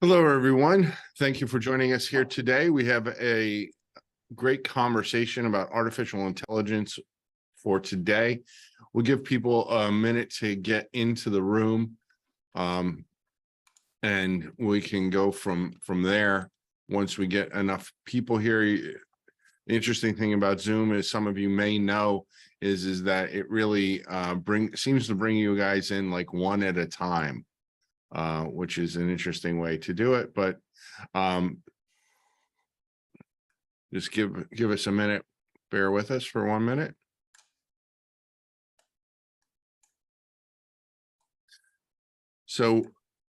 Hello, everyone. Thank you for joining us here today. We have a great conversation about artificial intelligence for today. We'll give people a minute to get into the room, and we can go from there once we get enough people here. The interesting thing about Zoom, as some of you may know, is that it really seems to bring you guys in like one at a time. Which is an interesting way to do it, but just give us a minute. Bear with us for 1 minute. So it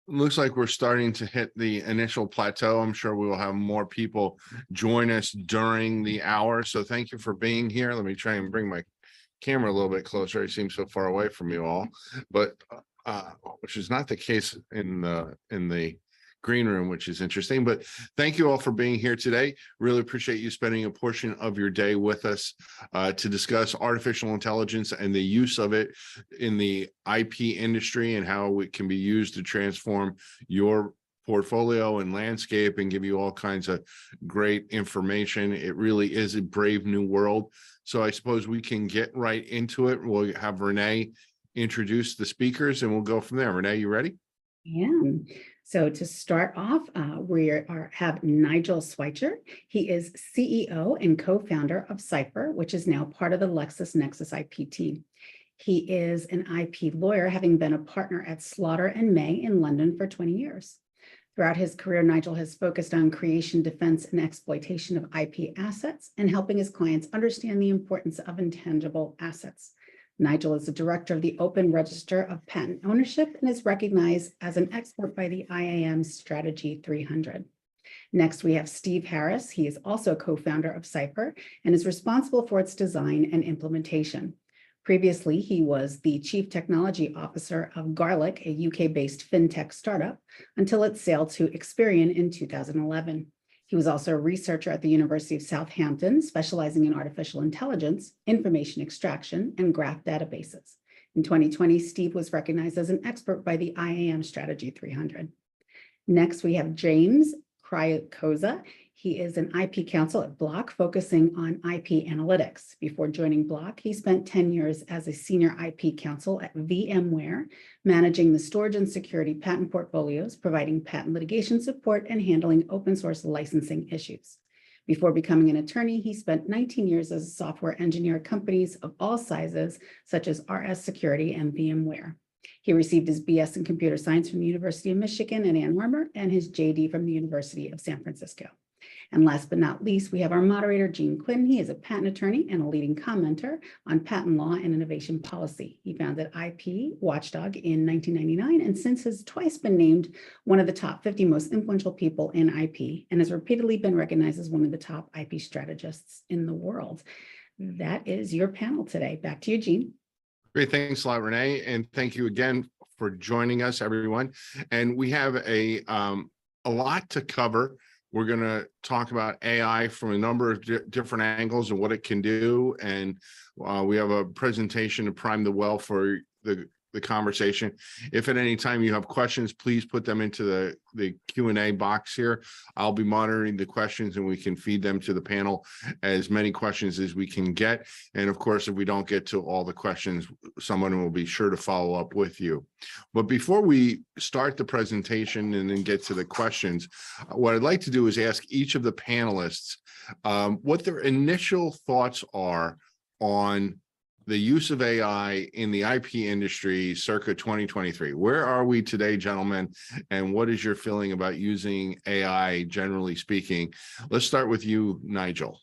looks like we're starting to hit the initial plateau. I'm sure we will have more people join us during the hour. So thank you for being here. Let me try and bring my camera a little bit closer. It seems so far away from you all, but which is not the case in the green room, which is interesting. But thank you all for being here today. Really appreciate you spending a portion of your day with us to discuss artificial intelligence and the use of it in the IP industry and how it can be used to transform your portfolio and landscape and give you all kinds of great information. It really is a brave new world. So I suppose we can get right into it. We'll have Renee introduce the speakers and we'll go from there. Renee, you ready? Yeah. So to start off, we have Nigel Schweitzer. He is CEO and co-founder of Cypher, which is now part of the LexisNexis IP team. He is an IP lawyer, having been a partner at Slaughter and May in London for 20 years. Throughout his career, Nigel has focused on creation, defense, and exploitation of IP assets and helping his clients understand the importance of intangible assets. Nigel is the director of the Open Register of Patent Ownership and is recognized as an expert by the IAM Strategy 300. Next, we have Steve Harris. He is also co-founder of Cypher and is responsible for its design and implementation. Previously, he was the chief technology officer of Garlic, a UK-based fintech startup, until it sailed to Experian in 2011. He was also a researcher at the University of Southampton, specializing in artificial intelligence, information extraction, and graph databases. In 2020, Steve was recognized as an expert by the IAM Strategy 300. Next, we have James Cryokoza. He is an IP counsel at Block, focusing on IP analytics. Before joining Block, he spent 10 years as a senior IP counsel at VMware, managing the storage and security patent portfolios, providing patent litigation support, and handling open source licensing issues. Before becoming an attorney, he spent 19 years as a software engineer at companies of all sizes, such as RS Security and VMware. He received his BS in computer science from the University of Michigan in Ann Arbor and his JD from the University of San Francisco. And last but not least, we have our moderator, Gene Quinn. He is a patent attorney and a leading commenter on patent law and innovation policy. He founded IP Watchdog in 1999 and since has twice been named one of the top 50 most influential people in IP and has repeatedly been recognized as one of the top IP strategists in the world. That is your panel today. Back to you, Gene. Great. Thanks a lot, Renee. And thank you again for joining us, everyone. And we have a lot to cover. We're going to talk about AI from a number of different angles and what it can do. And we have a presentation to prime the well for the conversation. If at any time you have questions, please put them into the Q&A box here. I'll be monitoring the questions and we can feed them to the panel, as many questions as we can get. And of course, if we don't get to all the questions, someone will be sure to follow up with you. But before we start the presentation and then get to the questions, what I'd like to do is ask each of the panelists what their initial thoughts are on the use of AI in the IP industry circa 2023. Where are we today, gentlemen? And what is your feeling about using AI, generally speaking? Let's start with you, Nigel.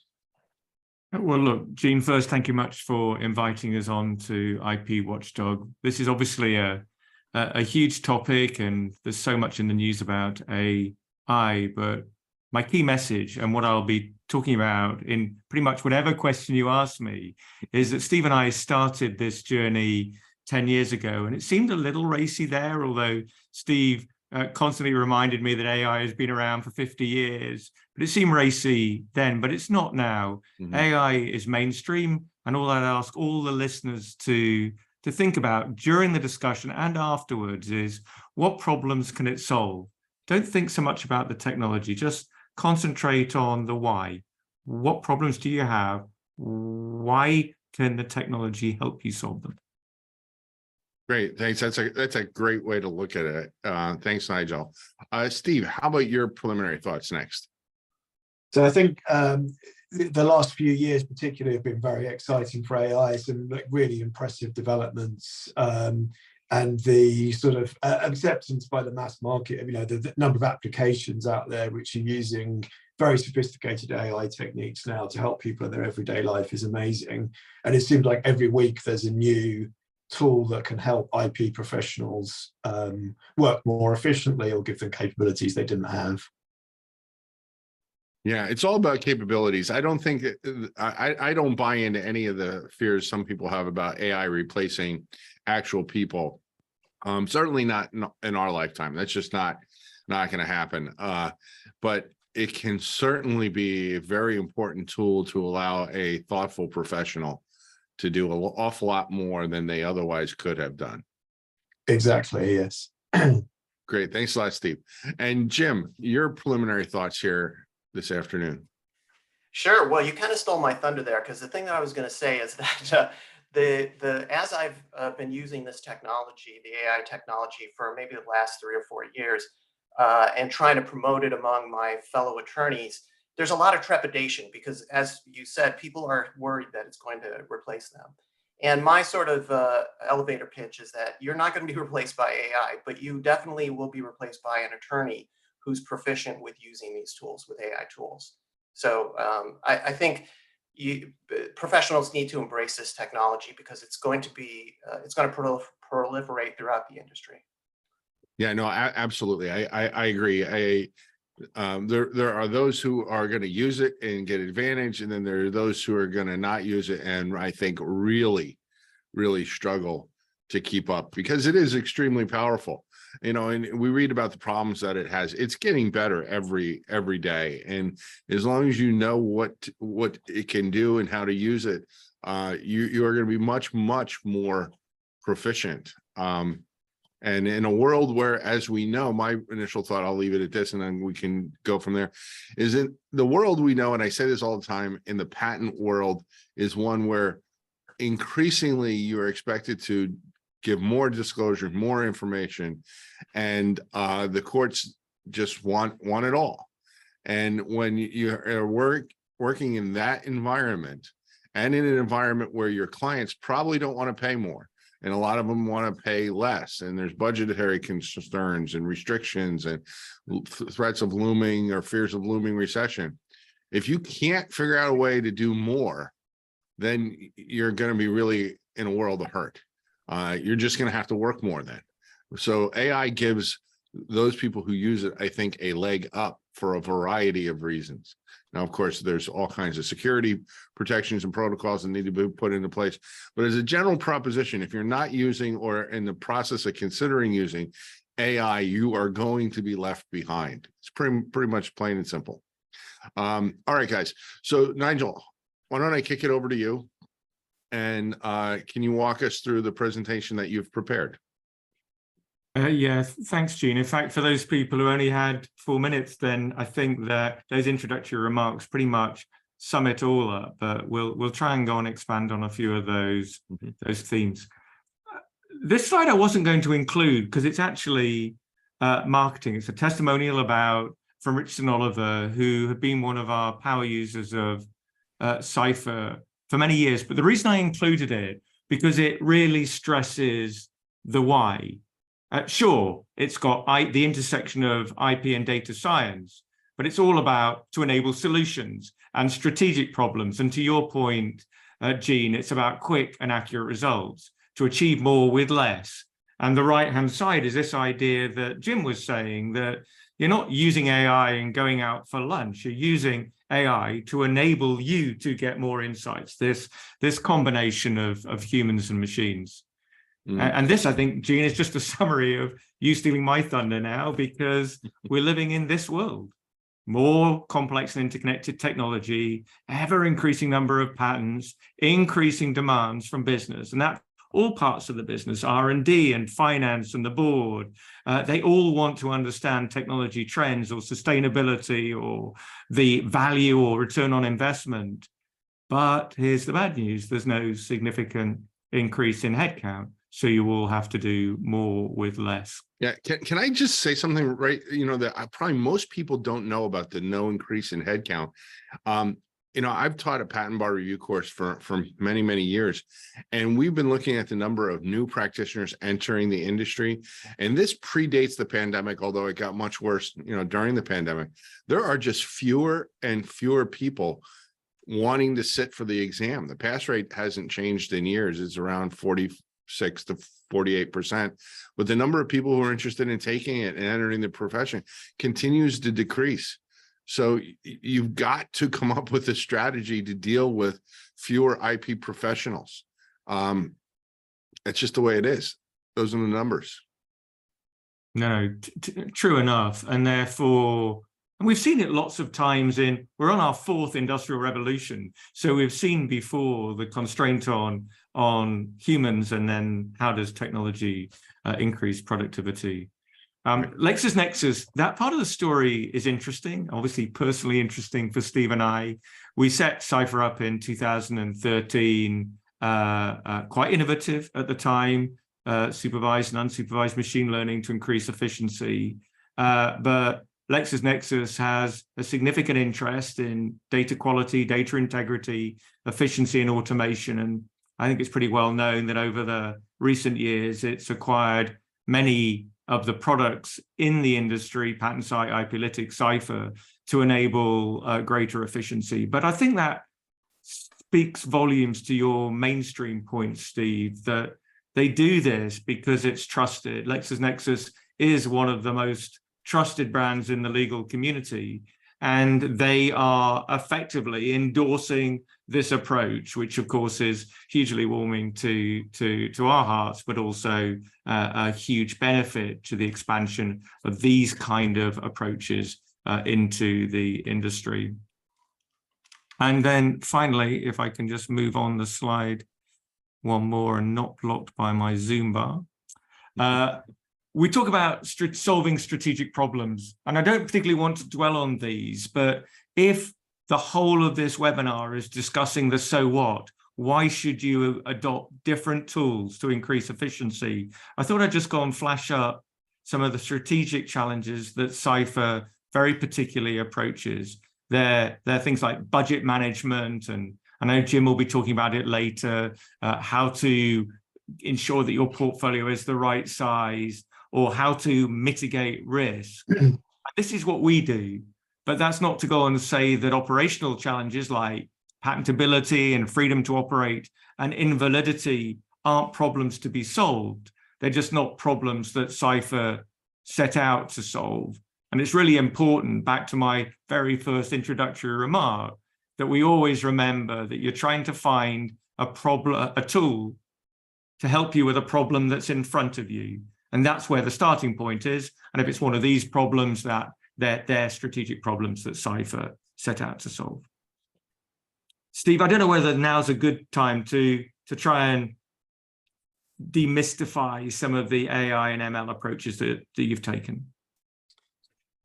Well, look, Gene, first, thank you much for inviting us on to IP Watchdog. This is obviously a huge topic, and there's so much in the news about AI, but my key message and what I'll be talking about in pretty much whatever question you ask me is that Steve and I started this journey 10 years ago, and it seemed a little racy there, although Steve constantly reminded me that AI has been around for 50 years, but it seemed racy then, but it's not now. Mm-hmm. AI is mainstream, and all I'd ask all the listeners to think about during the discussion and afterwards is what problems can it solve? don't think so much about the technology, just concentrate on the why. What problems do you have? Why can the technology help you solve them? Great, thanks. That's a great way to look at it. Thanks, Nigel. Steve, how about your preliminary thoughts next? So I think the last few years particularly have been very exciting for AI, some like really impressive developments, and the sort of acceptance by the mass market of, the number of applications out there which are using very sophisticated AI techniques now to help people in their everyday life is amazing. And it seems like every week there's a new tool that can help IP professionals work more efficiently or give them capabilities they didn't have. Yeah, it's all about capabilities. I don't think I don't buy into any of the fears some people have about AI replacing actual people. Certainly not in our lifetime. That's just not going to happen. But it can certainly be a very important tool to allow a thoughtful professional to do an awful lot more than they otherwise could have done. Exactly, yes. Great. Thanks a lot, Steve. And Jim, your preliminary thoughts here this afternoon. Sure. Well, you kind of stole my thunder there, because the thing that I was going to say is that as I've been using this technology, the AI technology, for maybe the last 3 or 4 years, and trying to promote it among my fellow attorneys, there's a lot of trepidation because, as you said, people are worried that it's going to replace them. And my sort of elevator pitch is that you're not going to be replaced by AI, but you definitely will be replaced by an attorney who's proficient with using these tools, with AI tools. So I think professionals need to embrace this technology because it's going to proliferate throughout the industry. Yeah, no, absolutely. I agree. There are those who are going to use it and get advantage, and then there are those who are going to not use it and I think really struggle to keep up because it is extremely powerful. And we read about the problems that it has. It's getting better every day, and as long as you know what it can do and how to use it, you are going to be much more proficient. And in a world where, as we know, my initial thought, I'll leave it at this and then we can go from there, is in the world we know, and I say this all the time, in the patent world, is one where increasingly you are expected to give more disclosure, more information, and the courts just want it all. And when you are working in that environment, and in an environment where your clients probably don't want to pay more, and a lot of them want to pay less, and there's budgetary concerns and restrictions and threats of looming or fears of looming recession, if you can't figure out a way to do more, then you're going to be really in a world of hurt. You're just going to have to work more then. So AI gives those people who use it, I think, a leg up for a variety of reasons. Now, of course, there's all kinds of security protections and protocols that need to be put into place. But as a general proposition, if you're not using or in the process of considering using AI, you are going to be left behind. It's pretty much plain and simple. All right, guys. So Nigel, why don't I kick it over to you? And can you walk us through the presentation that you've prepared? Yeah, thanks, Gene. In fact, for those people who only had 4 minutes, then I think that those introductory remarks pretty much sum it all up. But we'll try and go and expand on a few of those themes. This slide I wasn't going to include because it's actually marketing. It's a testimonial from Richardson Oliver, who had been one of our power users of Cypher for many years. But the reason I included it, because it really stresses the why. Sure, it's got the intersection of IP and data science, but it's all about to enable solutions and strategic problems. And to your point, Gene, it's about quick and accurate results to achieve more with less. And the right-hand side is this idea that Jim was saying, that you're not using AI and going out for lunch. You're using AI to enable you to get more insights, this combination of humans and machines. And this, I think, Gene, is just a summary of you stealing my thunder now, because we're living in this world. More complex and interconnected technology, ever increasing number of patents, increasing demands from business. And that all parts of the business, R&D and finance and the board. They all want to understand technology trends or sustainability or the value or return on investment. But here's the bad news. There's no significant increase in headcount. So you will have to do more with less. Yeah, can I just say something, right? You know, that probably most people don't know about the no increase in headcount. You know, I've taught a patent bar review course for many, many years, and we've been looking at the number of new practitioners entering the industry. And this predates the pandemic, although it got much worse, you know, during the pandemic. There are just fewer and fewer people wanting to sit for the exam. The pass rate hasn't changed in years. It's around 46 to 48%, but the number of people who are interested in taking it and entering the profession continues to decrease. So you've got to come up with a strategy to deal with fewer IP professionals. It's just the way it is. Those are the numbers. No, true enough. And therefore, and we've seen it lots of times we're on our fourth industrial revolution. So we've seen before the constraint on humans, and then how does technology increase productivity? LexisNexis, that part of the story is interesting, obviously personally interesting for Steve and I. We set Cypher up in 2013, quite innovative at the time, supervised and unsupervised machine learning to increase efficiency. But LexisNexis has a significant interest in data quality, data integrity, efficiency, and automation. And I think it's pretty well known that over the recent years, it's acquired many of the products in the industry, PatentSite, IPlytics, Cypher, to enable greater efficiency. But I think that speaks volumes to your mainstream point, Steve, that they do this because it's trusted. LexisNexis is one of the most trusted brands in the legal community, and they are effectively endorsing this approach, which of course is hugely warming to our hearts, but also a huge benefit to the expansion of these kind of approaches into the industry. And then finally, if I can just move on the slide one more and not blocked by my Zoom bar. We talk about solving strategic problems, and I don't particularly want to dwell on these, but if the whole of this webinar is discussing the so what, why should you adopt different tools to increase efficiency? I thought I'd just go and flash up some of the strategic challenges that Cypher very particularly approaches. They're things like budget management, and I know Jim will be talking about it later, how to ensure that your portfolio is the right size, or how to mitigate risk. This is what we do, but that's not to go and say that operational challenges like patentability and freedom to operate and invalidity aren't problems to be solved. They're just not problems that Cypher set out to solve. And it's really important, back to my very first introductory remark, that we always remember that you're trying to find a tool to help you with a problem that's in front of you. And that's where the starting point is. And if it's one of these problems, that they're strategic problems that Cypher set out to solve. Steve, I don't know whether now's a good time to try and demystify some of the AI and ML approaches that you've taken.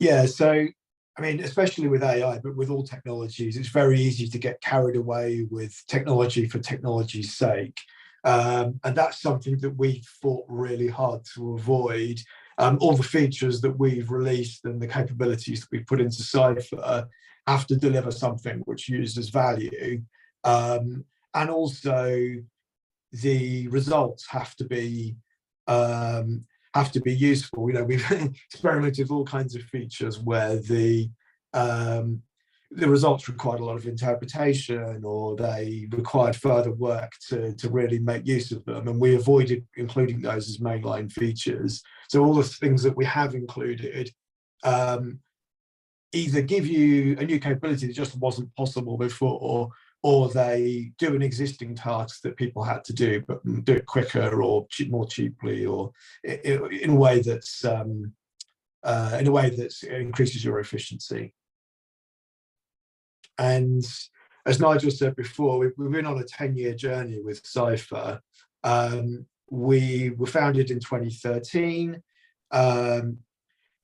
Yeah, so, I mean, especially with AI, but with all technologies, it's very easy to get carried away with technology for technology's sake. And that's something that we fought really hard to avoid. All the features that we've released and the capabilities that we put into Cypher have to deliver something which users value. And also the results have to be useful. You know, we've experimented with all kinds of features where the results required a lot of interpretation, or they required further work to really make use of them, and we avoided including those as mainline features. So all the things that we have included either give you a new capability that just wasn't possible before, or they do an existing task that people had to do, but do it quicker or more cheaply, or in a way that's increases your efficiency. And as Nigel said before, we've been on a 10-year journey with Cypher, We were founded in 2013.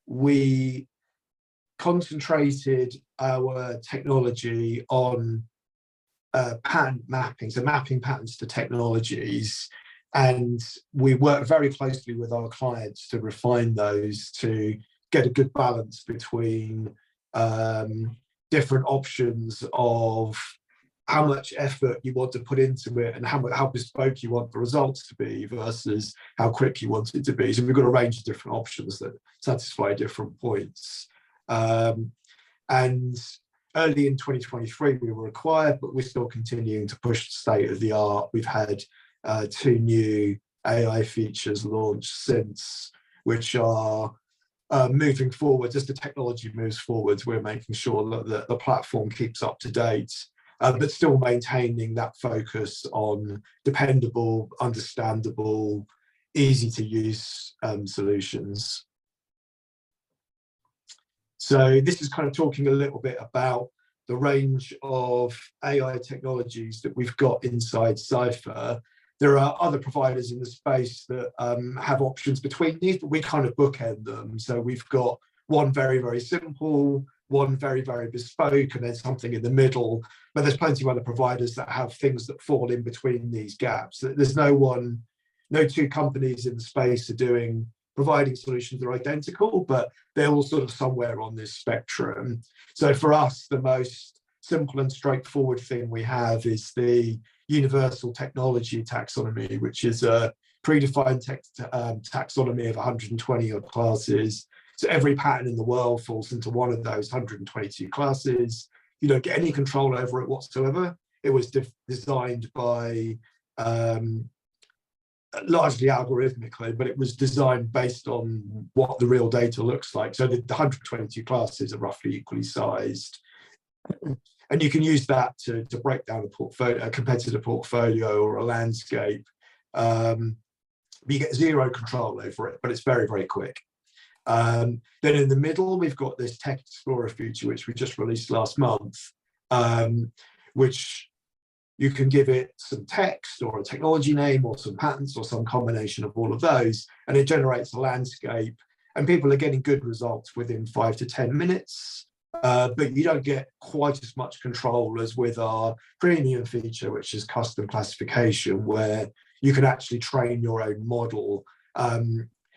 We concentrated our technology on pattern mapping, so mapping patterns to technologies, and we work very closely with our clients to refine those to get a good balance between different options of how much effort you want to put into it and how bespoke you want the results to be versus how quick you want it to be. So we've got a range of different options that satisfy different points. And early in 2023, we were acquired, but we're still continuing to push the state of the art. We've had 2 new AI features launched since, which are moving forward. As the technology moves forwards, we're making sure that the platform keeps up to date, but still maintaining that focus on dependable, understandable, easy to use solutions. So this is kind of talking a little bit about the range of AI technologies that we've got inside Cypher. There are other providers in the space that have options between these, but we kind of bookend them. So we've got one very, very simple, one very, very bespoke, and then something in the middle. But there's plenty of other providers that have things that fall in between these gaps. There's no 2 companies in the space are providing solutions that are identical, but they're all sort of somewhere on this spectrum. So for us, the most simple and straightforward thing we have is the universal technology taxonomy, which is a predefined taxonomy of 120 odd classes. So every pattern in the world falls into one of those 122 classes. You don't get any control over it whatsoever. It was designed by largely algorithmically, but it was designed based on what the real data looks like. So the 122 classes are roughly equally sized. And you can use that to break down a competitor portfolio or a landscape. You get zero control over it, but it's very, very quick. Then in the middle, we've got this Tech Explorer feature, which we just released last month, which you can give it some text or a technology name or some patents or some combination of all of those, and it generates a landscape, and people are getting good results within 5 to 10 minutes. But you don't get quite as much control as with our premium feature, which is custom classification, where you can actually train your own model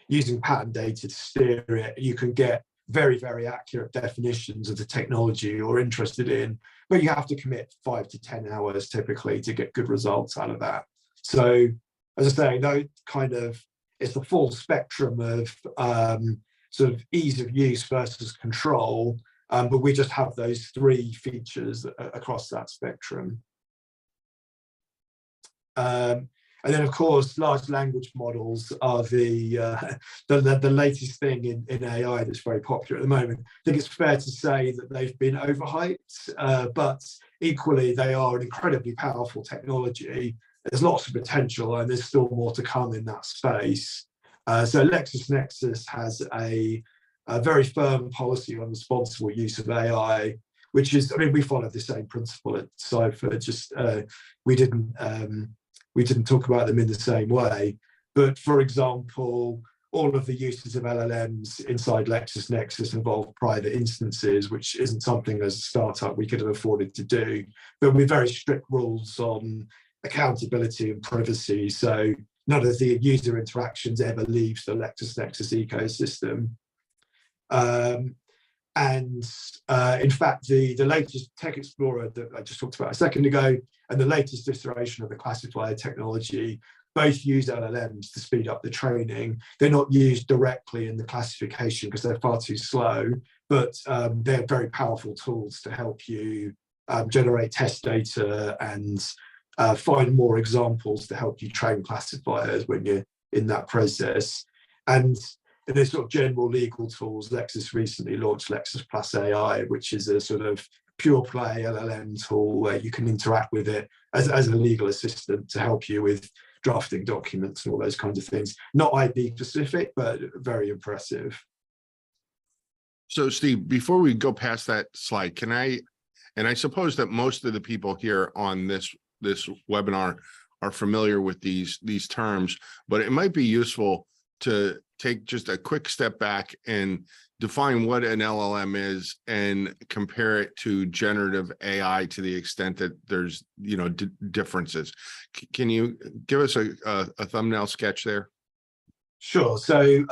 using pattern data to steer it. You can get very, very accurate definitions of the technology you're interested in, but you have to commit 5 to 10 hours typically to get good results out of that. So, as I say, it's the full spectrum of sort of ease of use versus control, but we just have those 3 features across that spectrum. And then, of course, large language models are the latest thing in AI that's very popular at the moment. I think it's fair to say that they've been overhyped, but equally they are an incredibly powerful technology. There's lots of potential, and there's still more to come in that space. So LexisNexis has a very firm policy on responsible use of AI, which is, we follow the same principle at Cypher, just we didn't talk about them in the same way. But for example, all of the uses of LLMs inside LexisNexis involve private instances, which isn't something as a startup we could have afforded to do. But with very strict rules on accountability and privacy, so none of the user interactions ever leaves the LexisNexis ecosystem. In fact, the latest Tech Explorer that I just talked about a second ago and the latest iteration of the classifier technology both use LLMs to speed up the training. They're not used directly in the classification because they're far too slow, but they're very powerful tools to help you generate test data and find more examples to help you train classifiers when you're in that process. And there's sort of general legal tools. Lexis recently launched Lexis Plus AI, which is a sort of pure play LLM tool where you can interact with it as a legal assistant to help you with drafting documents and all those kinds of things. Not IP specific, but very impressive. So Steve, before we go past that slide, and I suppose that most of the people here on this webinar are familiar with these terms, but it might be useful to take just a quick step back and define what an LLM is and compare it to generative AI to the extent that there's, differences. Can you give us a thumbnail sketch there? Sure. So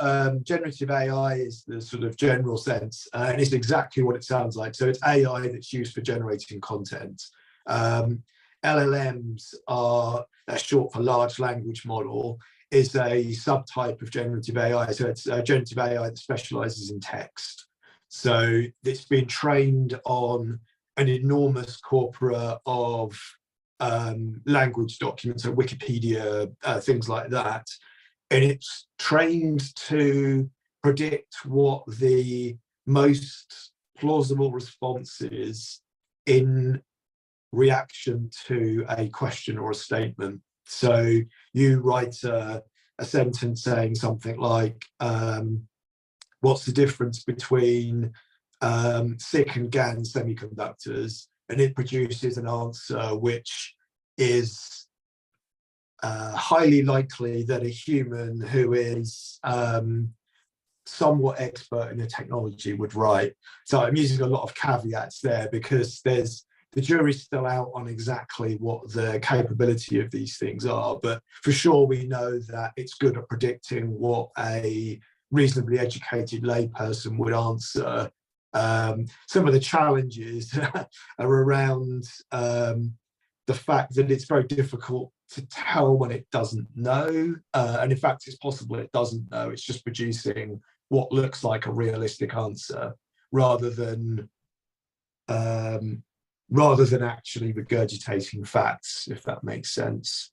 generative AI is the sort of general sense, and it's exactly what it sounds like. So it's AI that's used for generating content. LLMs that's short for large language model, is a subtype of generative AI. So it's generative AI that specializes in text. So it's been trained on an enormous corpora of language documents, so Wikipedia, things like that. And it's trained to predict what the most plausible response is in reaction to a question or a statement. So you write a sentence saying something like, what's the difference between SiC and GaN semiconductors? And it produces an answer which is highly likely that a human who is somewhat expert in the technology would write. So I'm using a lot of caveats there because the jury's still out on exactly what the capability of these things are, but for sure we know that it's good at predicting what a reasonably educated layperson would answer. Some of the challenges are around the fact that it's very difficult to tell when it doesn't know, and in fact it's possible it doesn't know, it's just producing what looks like a realistic answer rather than actually regurgitating facts, if that makes sense.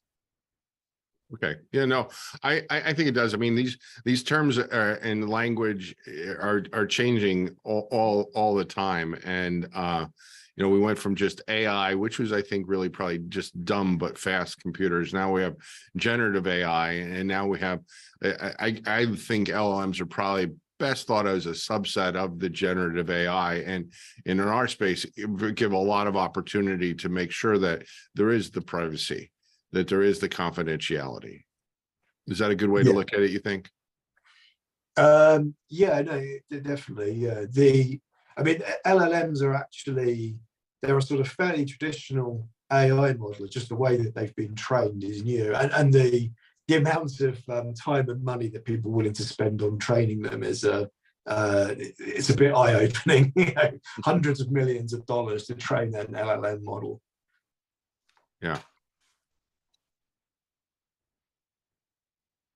Okay. Yeah, no, I think it does. I mean, these terms in language are changing all the time. And we went from just AI, which was, I think, really probably just dumb but fast computers. Now we have generative AI, and now we have, I think LLMs are probably best thought as a subset of the generative AI, and in our space, it give a lot of opportunity to make sure that there is the privacy, that there is the confidentiality. Is that a good way to look at it, you think? Yeah, no, definitely. Yeah. LLMs are actually, they're a sort of fairly traditional AI model. Just the way that they've been trained is new, and the amount of time and money that people are willing to spend on training them is it's a bit eye-opening. Hundreds of millions of dollars to train an LLM model. Yeah.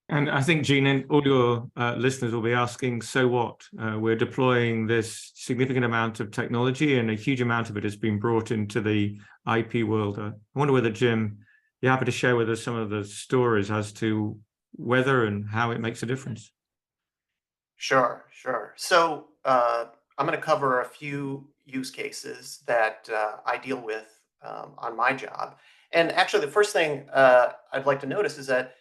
And I think, Gene, and all your listeners will be asking, so what? We're deploying this significant amount of technology, and a huge amount of it has been brought into the IP world. I wonder whether, Jim, you're happy to share with us some of the stories as to whether and how it makes a difference. Sure. So I'm going to cover a few use cases that I deal with on my job. And actually, the first thing I'd like to notice is that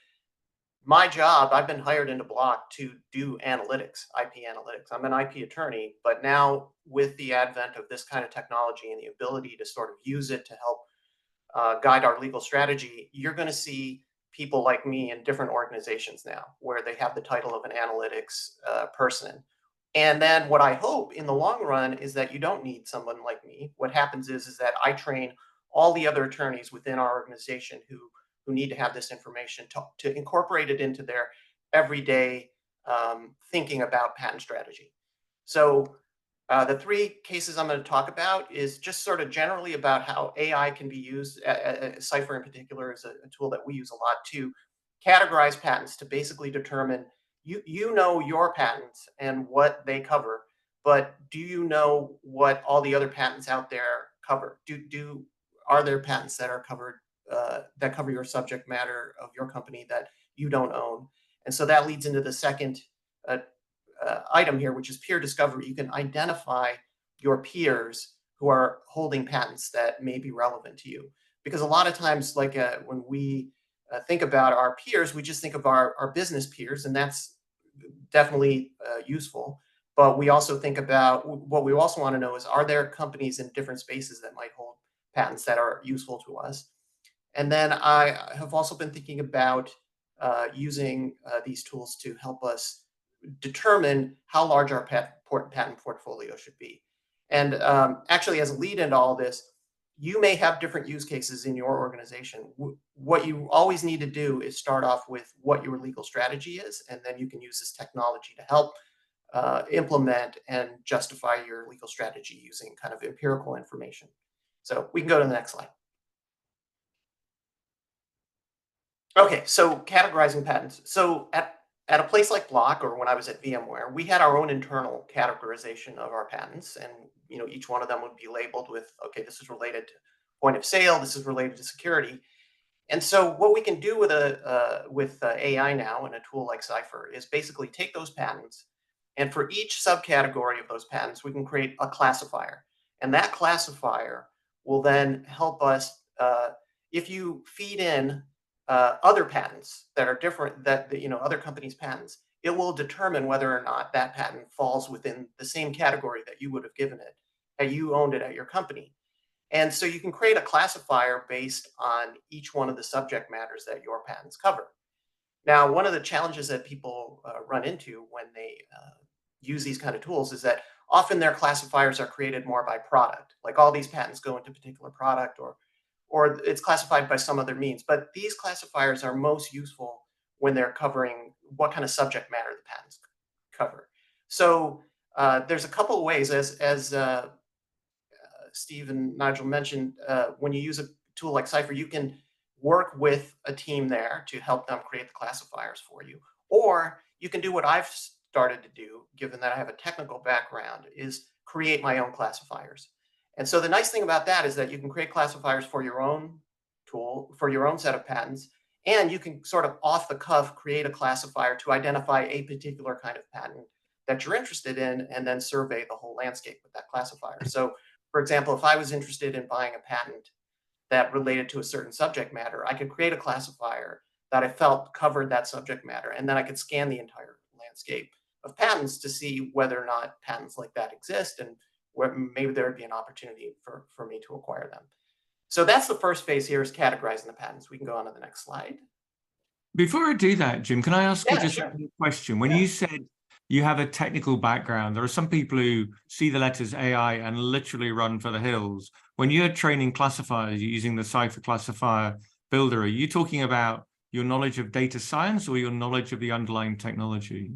my job, I've been hired into Block to do analytics, IP analytics. I'm an IP attorney, but now with the advent of this kind of technology and the ability to sort of use it to help guide our legal strategy, you're going to see people like me in different organizations now where they have the title of an analytics person. And then what I hope in the long run is that you don't need someone like me. What happens is that I train all the other attorneys within our organization who need to have this information to incorporate it into their everyday thinking about patent strategy. So the three cases I'm going to talk about is just sort of generally about how AI can be used. Cypher in particular is a tool that we use a lot to categorize patents to basically determine you know your patents and what they cover, but do you know what all the other patents out there cover? Are there patents that are covered that cover your subject matter of your company that you don't own? And so that leads into the second item here, which is peer discovery. You can identify your peers who are holding patents that may be relevant to you. Because a lot of times, like when we think about our peers, we just think of our business peers, and that's definitely useful. But we also think about what we also want to know is, are there companies in different spaces that might hold patents that are useful to us? And then I have also been thinking about using these tools to help us determine how large our patent portfolio should be. And actually, as a lead into all this, you may have different use cases in your organization. What you always need to do is start off with what your legal strategy is, and then you can use this technology to help implement and justify your legal strategy using kind of empirical information. So we can go to the next slide. Okay, so categorizing patents. So at a place like Block, or when I was at VMware, we had our own internal categorization of our patents, and each one of them would be labeled with, okay, this is related to point of sale, this is related to security. And so what we can do with AI now and a tool like Cypher is basically take those patents, and for each subcategory of those patents, we can create a classifier. And that classifier will then help us, if you feed in other patents that are different, that other companies' patents, it will determine whether or not that patent falls within the same category that you would have given it had you owned it at your company. And so you can create a classifier based on each one of the subject matters that your patents cover. Now, one of the challenges that people run into when they use these kind of tools is that often their classifiers are created more by product, like all these patents go into a particular product, or it's classified by some other means. But these classifiers are most useful when they're covering what kind of subject matter the patents cover. So there's a couple of ways, as Steve and Nigel mentioned, when you use a tool like Cypher, you can work with a team there to help them create the classifiers for you. Or you can do what I've started to do, given that I have a technical background, is create my own classifiers. And so the nice thing about that is that you can create classifiers for your own tool, for your own set of patents, and you can sort of off the cuff create a classifier to identify a particular kind of patent that you're interested in, and then survey the whole landscape with that classifier. So, for example, if I was interested in buying a patent that related to a certain subject matter, I could create a classifier that I felt covered that subject matter, and then I could scan the entire landscape of patents to see whether or not patents like that exist, and where maybe there would be an opportunity for me to acquire them. So that's the first phase here, is categorizing the patents. We can go on to the next slide. Before I do that, Jim, can I ask you just sure. a question? When you said you have a technical background, there are some people who see the letters AI and literally run for the hills. When you're training classifiers using the Cypher classifier builder, are you talking about your knowledge of data science or your knowledge of the underlying technology?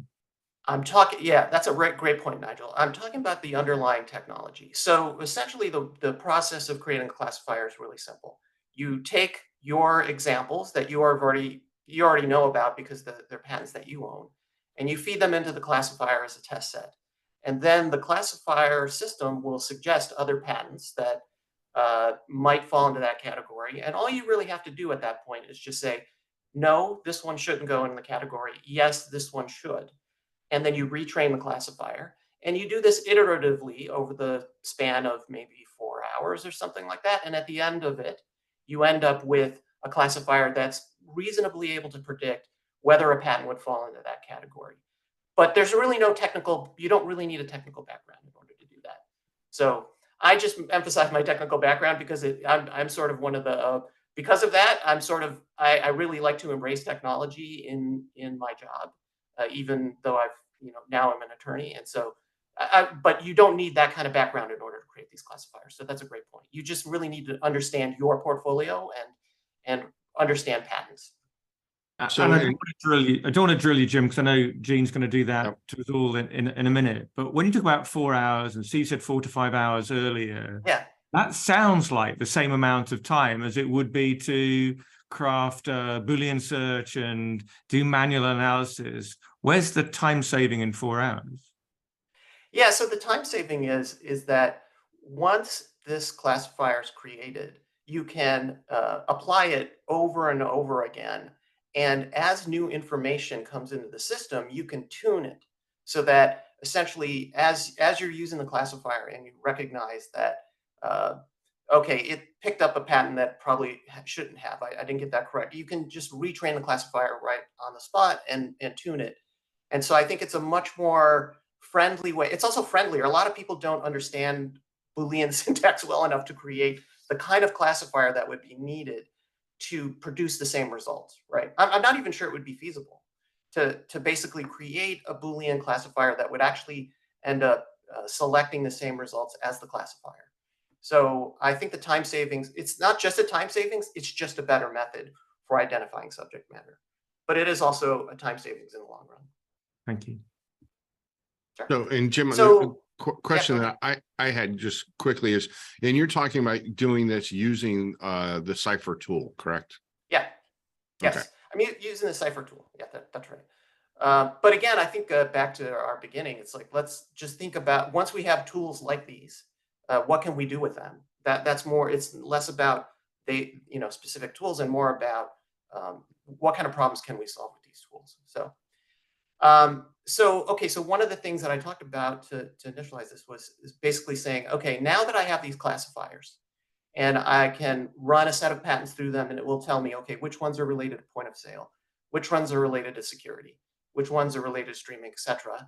I'm talking, yeah, that's a great point, Nigel. I'm talking about the underlying technology. So essentially the process of creating a classifier is really simple. You take your examples that you already know about because they're patents that you own, and you feed them into the classifier as a test set. And then the classifier system will suggest other patents that might fall into that category. And all you really have to do at that point is just say, no, this one shouldn't go in the category. Yes, this one should. And then you retrain the classifier. And you do this iteratively over the span of maybe 4 hours or something like that. And at the end of it, you end up with a classifier that's reasonably able to predict whether a patent would fall into that category. But there's really no technical, you don't really need a technical background in order to do that. So I just emphasize my technical background because I'm sort of one of the, because of that, I'm sort of, I really like to embrace technology in my job, even though now I'm an attorney. And so, but you don't need that kind of background in order to create these classifiers. So that's a great point. You just really need to understand your portfolio and understand patents. So and I don't want to drill you, Jim, because I know Gene's going to do that to us all in a minute. But when you talk about 4 hours, and Steve said 4 to 5 hours earlier, that sounds like the same amount of time as it would be to craft a Boolean search and do manual analysis. Where's the time saving in 4 hours? Yeah, so the time saving is that once this classifier is created, you can apply it over and over again. And as new information comes into the system, you can tune it so that essentially as you're using the classifier and you recognize that, okay, it picked up a patent that probably shouldn't have, I didn't get that correct. You can just retrain the classifier right on the spot and tune it. And so I think it's a much more friendly way. It's also friendlier. A lot of people don't understand Boolean syntax well enough to create the kind of classifier that would be needed to produce the same results, right? I'm not even sure it would be feasible to basically create a Boolean classifier that would actually end up selecting the same results as the classifier. So I think the time savings, it's not just a time savings, it's just a better method for identifying subject matter. But it is also a time savings in the long run. Thank you. Sure. So, and Jim, So, question yeah, that I had just quickly is, and you're talking about doing this using the Cypher tool, correct? Yeah. Yes. Okay. I'm using the Cypher tool. Yeah, that's right. But again, I think back to our beginning, it's like, let's just think about, once we have tools like these, what can we do with them? That's more, it's less about specific tools and more about what kind of problems can we solve with these tools. So one of the things that I talked about to initialize this is basically saying, okay, now that I have these classifiers and I can run a set of patents through them and it will tell me, okay, which ones are related to point of sale, which ones are related to security, which ones are related to streaming, etc.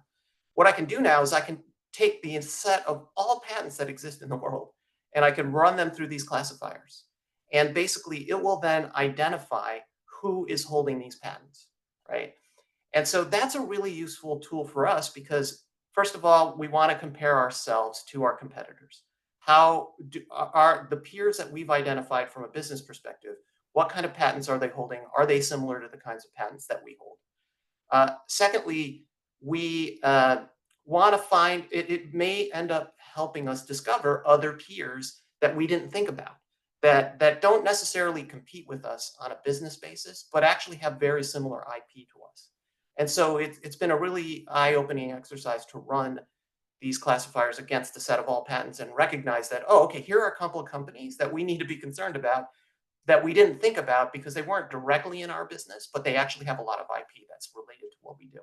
What I can do now is I can take the set of all patents that exist in the world and I can run them through these classifiers. And basically it will then identify who is holding these patents, right? And so that's a really useful tool for us because, first of all, we want to compare ourselves to our competitors. How are the peers that we've identified from a business perspective, what kind of patents are they holding? Are they similar to the kinds of patents that we hold? Secondly, we want to find, it may end up helping us discover other peers that we didn't think about, that don't necessarily compete with us on a business basis, but actually have very similar IP to us. And so it's been a really eye-opening exercise to run these classifiers against a set of all patents and recognize that, oh, okay, here are a couple of companies that we need to be concerned about that we didn't think about because they weren't directly in our business, but they actually have a lot of IP that's related to what we do.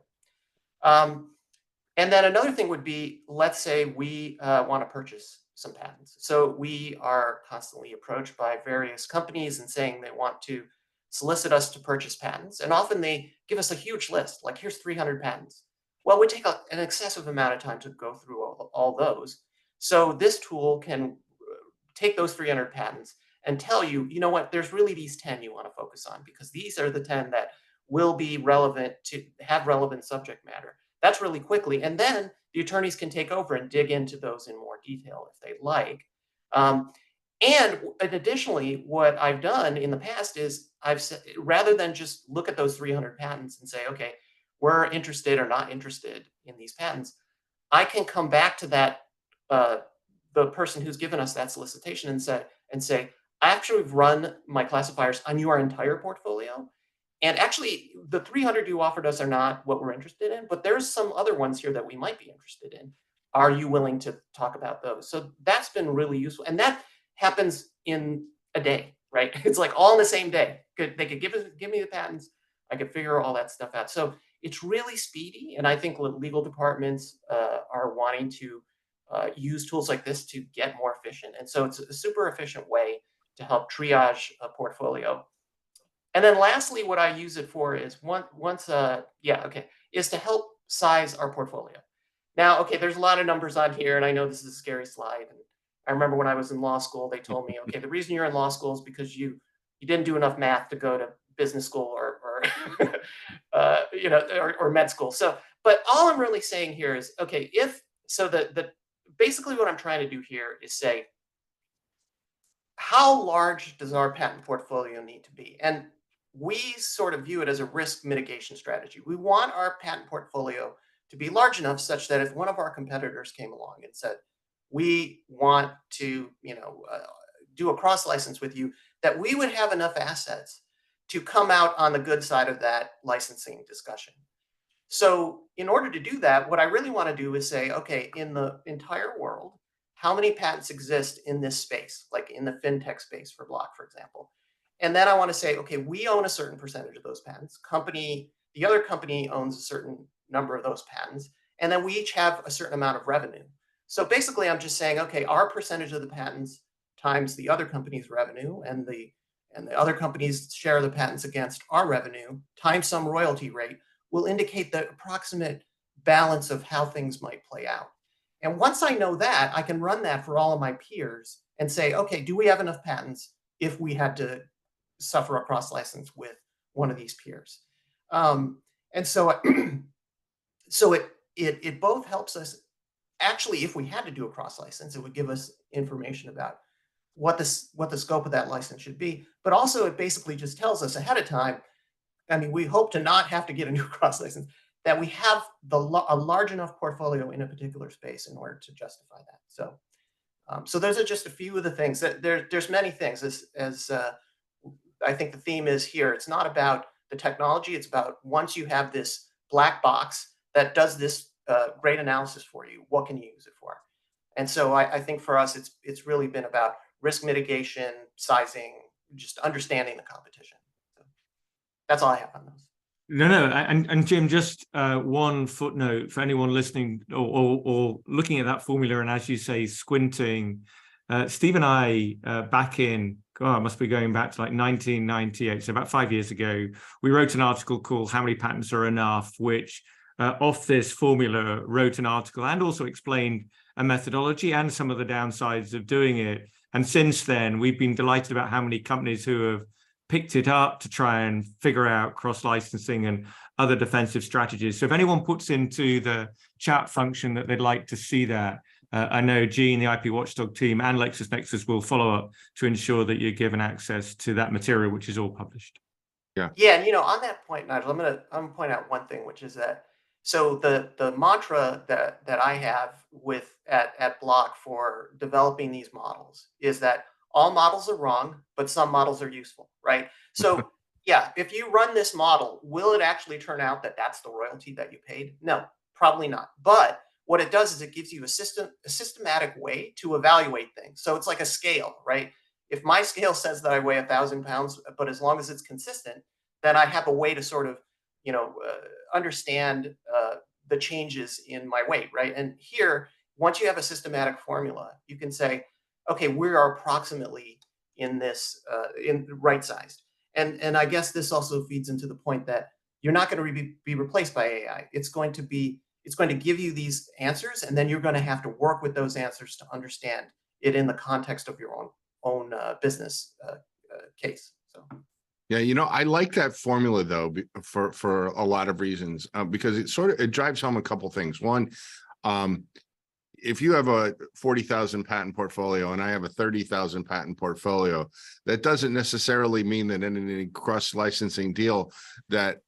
And then another thing would be, let's say we want to purchase some patents. So we are constantly approached by various companies and saying they want to solicit us to purchase patents. And often they give us a huge list, like here's 300 patents. Well, it would take an excessive amount of time to go through all those. So this tool can take those 300 patents and tell you, you know what, there's really these 10 you want to focus on because these are the 10 that will be relevant to have relevant subject matter. That's really quickly. And then the attorneys can take over and dig into those in more detail if they like. And additionally, what I've done in the past is I've said, rather than just look at those 300 patents and say, okay, we're interested or not interested in these patents, I can come back to that, the person who's given us that solicitation and say, I actually run my classifiers on your entire portfolio. And actually, the 300 you offered us are not what we're interested in, but there's some other ones here that we might be interested in. Are you willing to talk about those? So that's been really useful. And that happens in a day, right? It's like all in the same day. They could give me the patents. I could figure all that stuff out. So it's really speedy. And I think legal departments are wanting to use tools like this to get more efficient. And so it's a super efficient way to help triage a portfolio. And then lastly, what I use it for is is to help size our portfolio. Now, okay, there's a lot of numbers on here, and I know this is a scary slide. And I remember when I was in law school, they told me, okay, the reason you're in law school is because you didn't do enough math to go to business school or med school. So, but all I'm really saying here is, okay, basically what I'm trying to do here is say, how large does our patent portfolio need to be? And we sort of view it as a risk mitigation strategy. We want our patent portfolio to be large enough such that if one of our competitors came along and said, we want to do a cross license with you, that we would have enough assets to come out on the good side of that licensing discussion. So in order to do that, what I really want to do is say, okay, in the entire world, how many patents exist in this space, like in the fintech space for block, for example. And then I want to say, okay, we own a certain percentage of those patents. The other company owns a certain number of those patents. And then we each have a certain amount of revenue. So basically, I'm just saying, okay, our percentage of the patents times the other company's revenue and the other company's share of the patents against our revenue times some royalty rate will indicate the approximate balance of how things might play out. And once I know that, I can run that for all of my peers and say, okay, do we have enough patents if we had to suffer a cross license with one of these peers. And so, so it both helps us. Actually, if we had to do a cross license, it would give us information about what the scope of that license should be. But also, it basically just tells us ahead of time. I mean, we hope to not have to get a new cross license, that we have a large enough portfolio in a particular space in order to justify that. So, so those are just a few of the things. That there's many things. As I think the theme is here, it's not about the technology. It's about once you have this black box that does this great analysis for you, what can you use it for? And so I think for us, it's really been about risk mitigation, sizing, just understanding the competition. So that's all I have on those. No, and Jim, just one footnote for anyone listening or looking at that formula, and as you say, squinting. Steve and I, back in, it must be going back to like 1998, so about 5 years ago, we wrote an article called "How Many Patents Are Enough," which off this formula wrote an article and also explained a methodology and some of the downsides of doing it. And since then, we've been delighted about how many companies who have picked it up to try and figure out cross-licensing and other defensive strategies. So if anyone puts into the chat function that they'd like to see that, I know Gene, the IP Watchdog team, and LexisNexis will follow up to ensure that you're given access to that material, which is all published. Yeah, and on that point, Nigel, I'm gonna point out one thing, which is that so the mantra that I have with at Block for developing these models is that all models are wrong, but some models are useful, right? So yeah, if you run this model, will it actually turn out that that's the royalty that you paid? No, probably not. But what it does is it gives you a systematic way to evaluate things. So it's like a scale, right? If my scale says that I weigh 1,000 pounds, but as long as it's consistent, then I have a way to sort of, understand the changes in my weight, right? And here, once you have a systematic formula, you can say, okay, we are approximately in this, in right sized. And I guess this also feeds into the point that you're not going to be replaced by AI. It's going to give you these answers, and then you're going to have to work with those answers to understand it in the context of your own business case. So. Yeah, I like that formula though for a lot of reasons because it drives home a couple things. One, if you have a 40,000 patent portfolio and I have a 30,000 patent portfolio, that doesn't necessarily mean that in any cross licensing deal that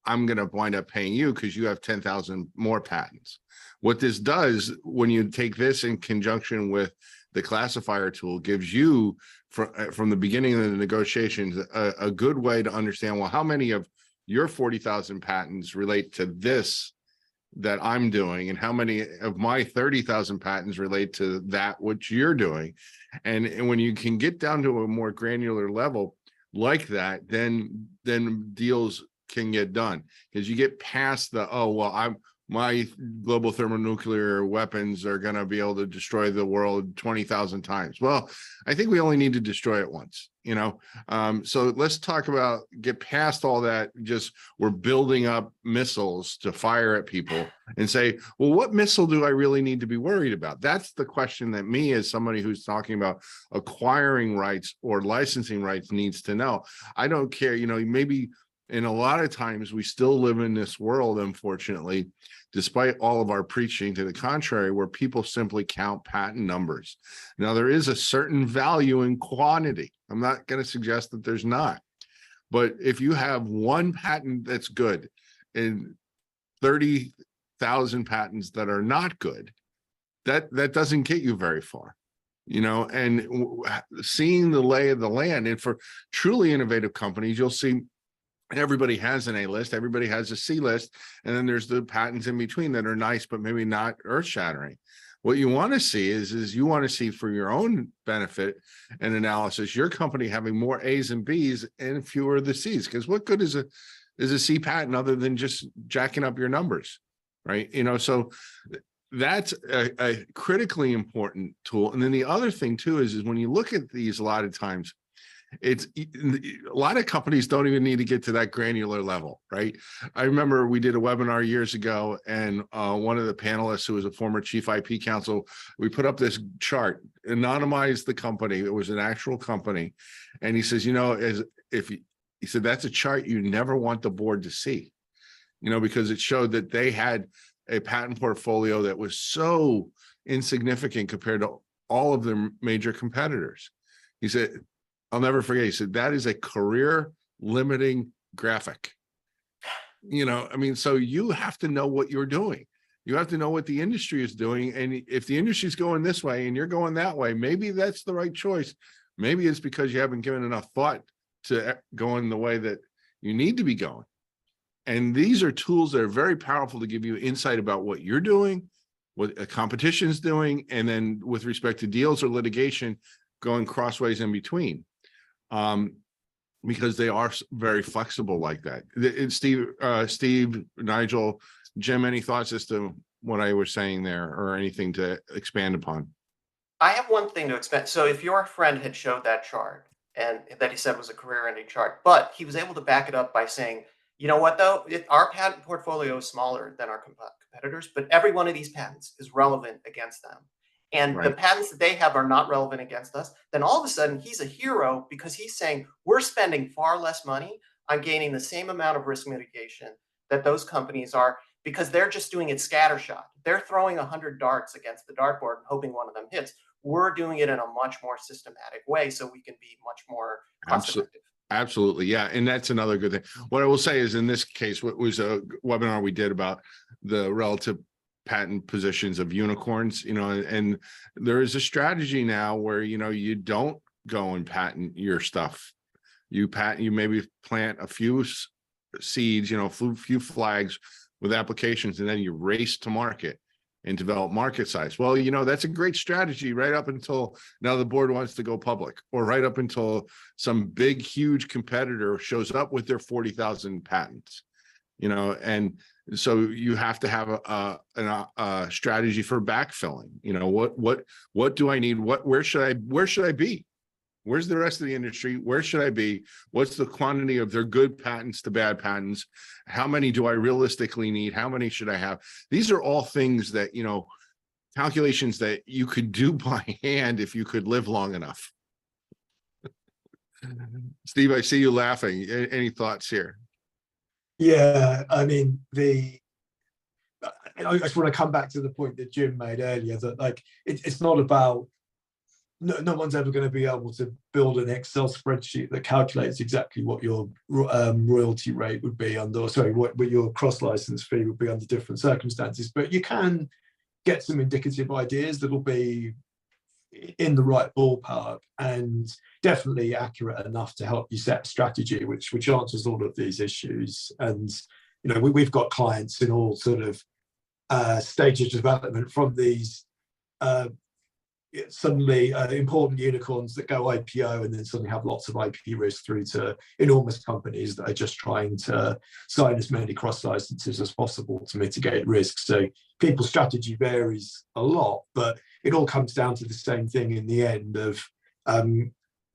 I'm going to wind up paying you because you have 10,000 more patents. What this does when you take this in conjunction with the classifier tool gives you from the beginning of the negotiations a good way to understand, well, how many of your 40,000 patents relate to this that I'm doing, and how many of my 30,000 patents relate to that which you're doing. And when you can get down to a more granular level like that, then deals can get done, because you get past the, my global thermonuclear weapons are going to be able to destroy the world 20,000 times. Well, I think we only need to destroy it once, So let's talk about get past all that. Just we're building up missiles to fire at people and say, well, what missile do I really need to be worried about? That's the question that me, as somebody who's talking about acquiring rights or licensing rights, needs to know. I don't care, maybe. And a lot of times we still live in this world, unfortunately, despite all of our preaching to the contrary, where people simply count patent numbers. Now, there is a certain value in quantity. I'm not going to suggest that there's not. But if you have one patent that's good and 30,000 patents that are not good, that doesn't get you very far. And seeing the lay of the land, and for truly innovative companies, you'll see everybody has an A list, everybody has a C list, and then there's the patents in between that are nice, but maybe not earth-shattering. What you want to see is you want to see, for your own benefit and analysis, your company having more A's and B's and fewer of the C's. Because what good is a C patent other than just jacking up your numbers, right? So that's a critically important tool. And then the other thing too is when you look at these, a lot of times, a lot of companies don't even need to get to that granular level, right? I remember we did a webinar years ago, and one of the panelists, who was a former chief IP counsel, we put up this chart, anonymized the company. It was an actual company. And he says, he said, that's a chart you never want the board to see, because it showed that they had a patent portfolio that was so insignificant compared to all of their major competitors. He said, I'll never forget, he said, that is a career limiting graphic. So you have to know what you're doing. You have to know what the industry is doing. And if the industry is going this way and you're going that way, maybe that's the right choice. Maybe it's because you haven't given enough thought to going the way that you need to be going. And these are tools that are very powerful to give you insight about what you're doing, what a competition is doing, and then with respect to deals or litigation, going crossways in between. Because they are very flexible like that. Steve, Nigel, Jim, any thoughts as to what I was saying there or anything to expand upon? I have one thing to expand. So if your friend had showed that chart and that he said was a career-ending chart, but he was able to back it up by saying, you know what, though, our patent portfolio is smaller than our competitors, but every one of these patents is relevant against them. And the patents that they have are not relevant against us, then all of a sudden he's a hero because he's saying we're spending far less money on gaining the same amount of risk mitigation that those companies are, because they're just doing it scattershot. They're throwing 100 darts against the dartboard and hoping one of them hits. We're doing it in a much more systematic way so we can be much more cost effective. Absolutely. Yeah. And that's another good thing. What I will say is in this case, what was a webinar we did about the relative patent positions of unicorns, and there is a strategy now where, you don't go and patent your stuff. You maybe plant a few seeds, a few flags with applications, and then you race to market and develop market size. Well, that's a great strategy right up until now the board wants to go public, or right up until some big, huge competitor shows up with their 40,000 patents, and so you have to have a strategy for backfilling. What do I need? Where should I be? Where's the rest of the industry? Where should I be? What's the quantity of their good patents to bad patents? How many do I realistically need? How many should I have? These are all things that, calculations that you could do by hand if you could live long enough. Steve, I see you laughing. Any thoughts here? Yeah, I mean, I just want to come back to the point that Jim made earlier, that it's not about, no one's ever going to be able to build an Excel spreadsheet that calculates exactly what your royalty rate would be under, what your cross-license fee would be under different circumstances. But you can get some indicative ideas that'll be in the right ballpark and definitely accurate enough to help you set a strategy which answers all of these issues. And we've got clients in all sort of stages of development, from these suddenly important unicorns that go IPO and then suddenly have lots of IP risk, through to enormous companies that are just trying to sign as many cross licenses as possible to mitigate risk. So people's strategy varies a lot, but it all comes down to the same thing in the end of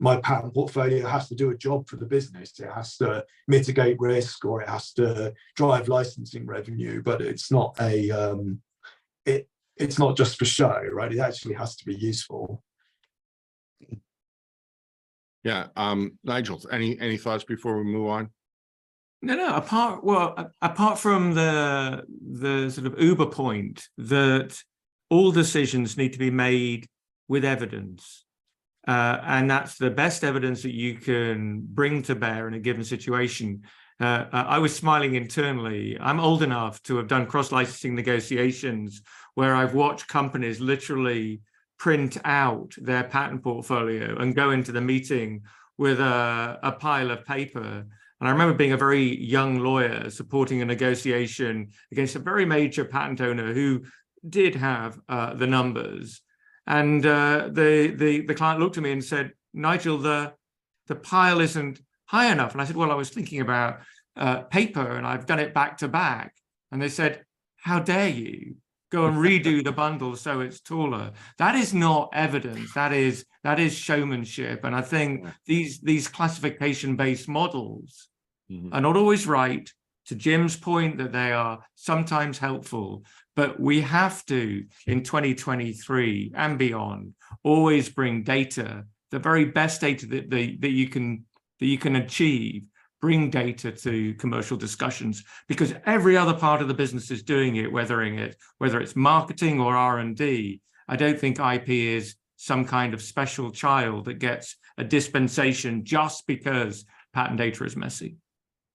my patent portfolio has to do a job for the business. It has to mitigate risk, or it has to drive licensing revenue, but it's not it's not just for show, right? It actually has to be useful. Yeah. Nigel, any thoughts before we move on? No. Apart from the sort of uber point that all decisions need to be made with evidence, and that's the best evidence that you can bring to bear in a given situation. I was smiling internally. I'm old enough to have done cross-licensing negotiations where I've watched companies literally print out their patent portfolio and go into the meeting with a pile of paper. And I remember being a very young lawyer supporting a negotiation against a very major patent owner who did have the numbers. And the client looked at me and said, Nigel, the pile isn't high enough. And I said, well, I was thinking about paper and I've done it back to back. And they said, how dare you go and redo the bundle so it's taller? That is not evidence. That is showmanship. And I think these classification-based models are not always right. To Jim's point, that they are sometimes helpful, but we have to, in 2023 and beyond, always bring data, the very best data that you can that you can achieve, bring data to commercial discussions, because every other part of the business is doing it, whether it's marketing or R&D. I don't think IP is some kind of special child that gets a dispensation just because patent data is messy.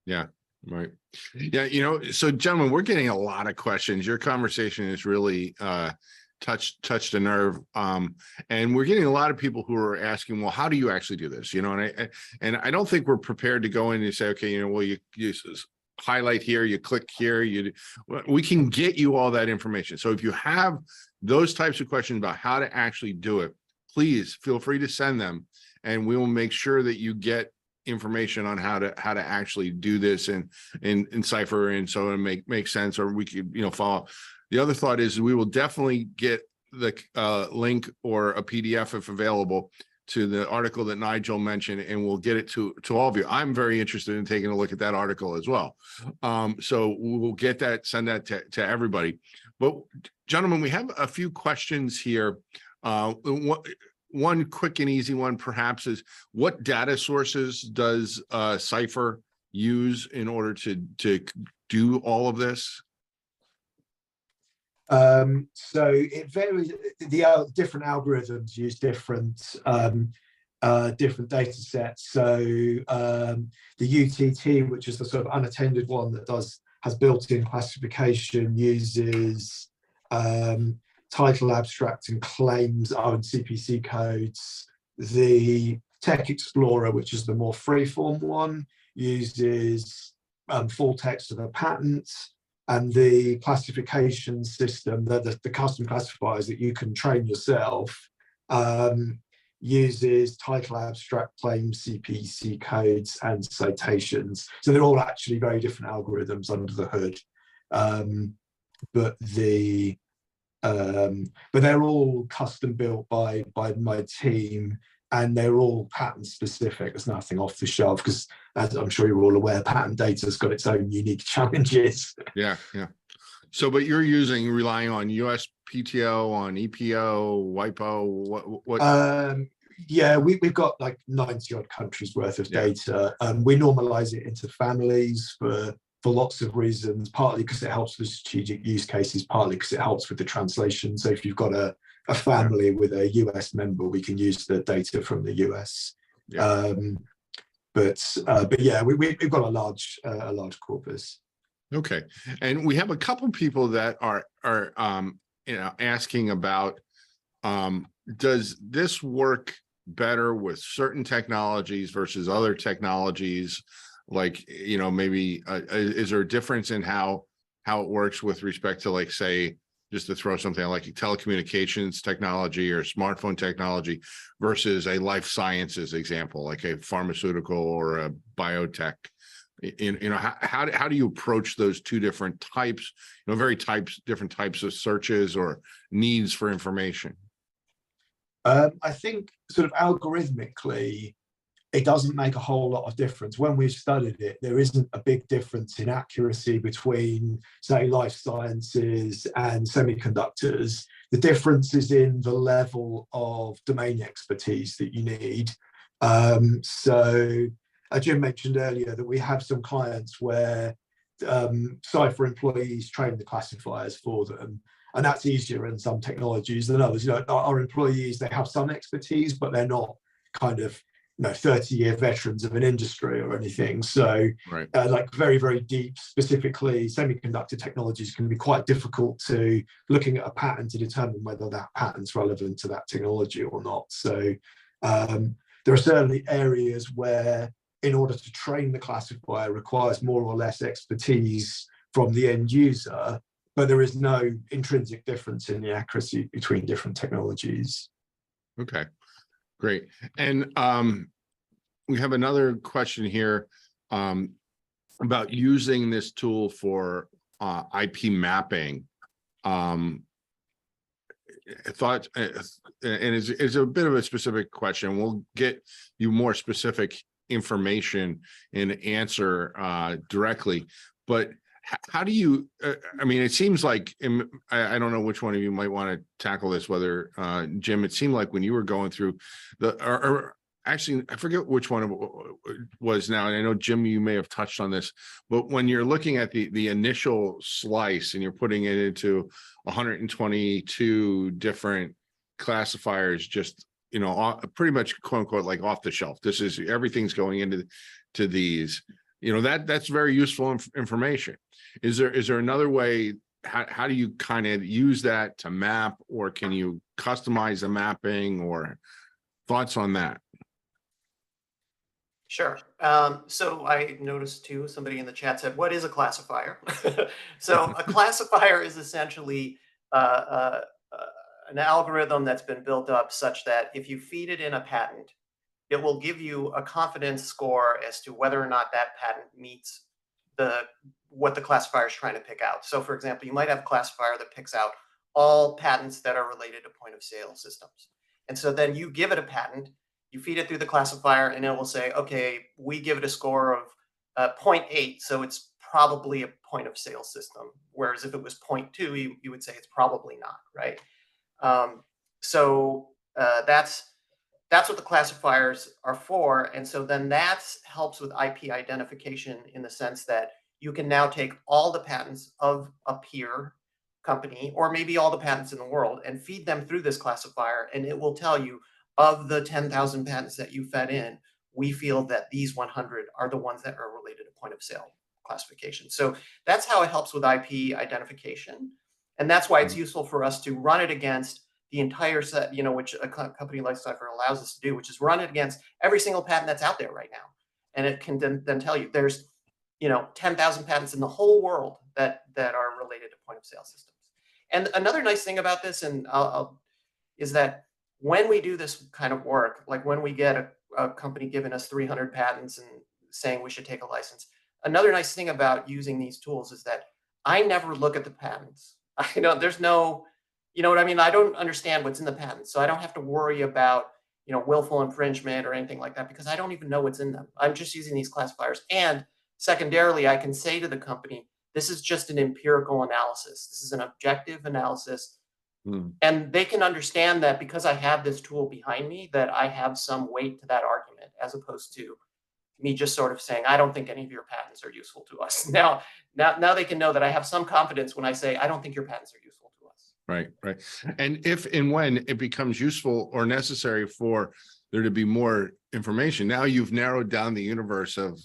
Yeah, right. Yeah, so gentlemen, we're getting a lot of questions. Your conversation is really touched a nerve, and we're getting a lot of people who are asking, well, how do you actually do this? And I don't think we're prepared to go in and say, okay, well, you highlight here, you click here, we can get you all that information. So if you have those types of questions about how to actually do it, please feel free to send them, and we will make sure that you get information on how to actually do this in Cypher, and so it make sense, or we could follow. The other thought is we will definitely get the link or a PDF if available to the article that Nigel mentioned, and we'll get it to all of you. I'm very interested in taking a look at that article as well. So we'll get that, send that to everybody. But gentlemen, we have a few questions here. One quick and easy one perhaps is, what data sources does Cypher use in order to do all of this? So it varies. The different algorithms use different data sets. So the UTT, which is the sort of unattended one that has built-in classification, uses title, abstract, and claims CPC codes. The Tech Explorer, which is the more free-form one, uses full text of a patent. And the classification system, the custom classifiers that you can train yourself, uses title, abstract, claims, CPC codes, and citations. So they're all actually very different algorithms under the hood, but they're all custom built by my team, and they're all patent specific. There's nothing off the shelf, because as I'm sure you're all aware, patent data's got its own unique challenges. Yeah. So, but you're relying on USPTO, on EPO, WIPO, what? Yeah, we've got like 90 odd countries worth of data. We normalize it into families for lots of reasons, partly because it helps with strategic use cases, partly because it helps with the translation. So if you've got a family with a US member, we can use the data from the US. But yeah, we've got a large corpus. Okay, and we have a couple people that are asking about, does this work better with certain technologies versus other technologies? Like, maybe is there a difference in how it works with respect to, like, say, just to throw something like telecommunications technology or smartphone technology versus a life sciences example, like a pharmaceutical or a biotech? How do you approach those two different types, different types of searches or needs for information? I think sort of algorithmically, it doesn't make a whole lot of difference. When we've studied it, there isn't a big difference in accuracy between, say, life sciences and semiconductors. The difference is in the level of domain expertise that you need. So Jim mentioned earlier that we have some clients where Cypher employees train the classifiers for them, and that's easier in some technologies than others. Our employees, they have some expertise, but they're not kind of 30-year veterans of an industry or anything. So like very, very deep, specifically semiconductor technologies can be quite difficult to looking at a patent to determine whether that patent's relevant to that technology or not. So there are certainly areas where, in order to train the classifier, requires more or less expertise from the end user, but there is no intrinsic difference in the accuracy between different technologies. Okay, great. And we have another question here about using this tool for IP mapping. I thought, and it's a bit of a specific question. We'll get you more specific information and answer directly, but how do you, I mean, it seems like, I don't know which one of you might want to tackle this, whether Jim, it seemed like when you were going through actually, I forget which one it was now. And I know, Jim, you may have touched on this, but when you're looking at the initial slice and you're putting it into 122 different classifiers, just, pretty much quote unquote, like off the shelf. This is everything's going into these, that's very useful information. Is there another way? How do you kind of use that to map, or can you customize the mapping, or thoughts on that? Sure. So I noticed too, somebody in the chat said, what is a classifier? So a classifier is essentially an algorithm that's been built up such that if you feed it in a patent, it will give you a confidence score as to whether or not that patent meets what the classifier is trying to pick out. So for example, you might have a classifier that picks out all patents that are related to point of sale systems. And so then you give it a patent, you feed it through the classifier, and it will say, okay, we give it a score of 0.8, so it's probably a point of sale system. Whereas if it was 0.2, you would say it's probably not, right? That's what the classifiers are for. And so then that helps with IP identification in the sense that you can now take all the patents of a peer company, or maybe all the patents in the world, and feed them through this classifier, and it will tell you, of the 10,000 patents that you fed in, we feel that these 100 are the ones that are related to point of sale classification. So that's how it helps with IP identification. And that's why it's useful for us to run it against the entire set, which a company like Cypher allows us to do, which is run it against every single patent that's out there right now. And it can then tell you there's, 10,000 patents in the whole world that are related to point of sale systems. And another nice thing about this, is that when we do this kind of work, like when we get a company giving us 300 patents and saying we should take a license, another nice thing about using these tools is that I never look at the patents. There's no, what I mean? I don't understand what's in the patent. So I don't have to worry about, willful infringement or anything like that, because I don't even know what's in them. I'm just using these classifiers. And secondarily, I can say to the company, this is just an empirical analysis. This is an objective analysis. And they can understand that because I have this tool behind me, that I have some weight to that argument, as opposed to me just sort of saying, I don't think any of your patents are useful to us. Now they can know that I have some confidence when I say, I don't think your patents are useful to us. Right. And if and when it becomes useful or necessary for there to be more information, now you've narrowed down the universe of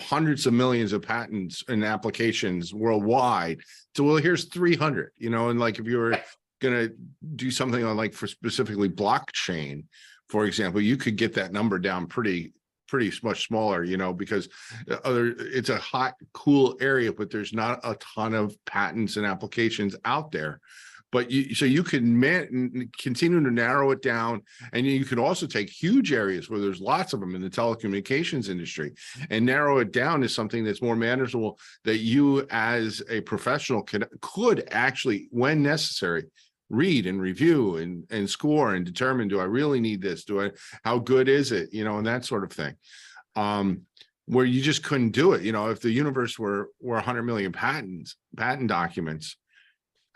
hundreds of millions of patents and applications worldwide. So, well, here's 300, and like if you were going to do something on like for specifically blockchain, for example, you could get that number down pretty much smaller, because it's a hot, cool area, but there's not a ton of patents and applications out there. But you can continue to narrow it down, and you can also take huge areas where there's lots of them in the telecommunications industry and narrow it down to something that's more manageable, that you as a professional could actually, when necessary, read and review and score and determine, do I really need this? How good is it? And that sort of thing. Where you just couldn't do it. If the universe were 100 million patent documents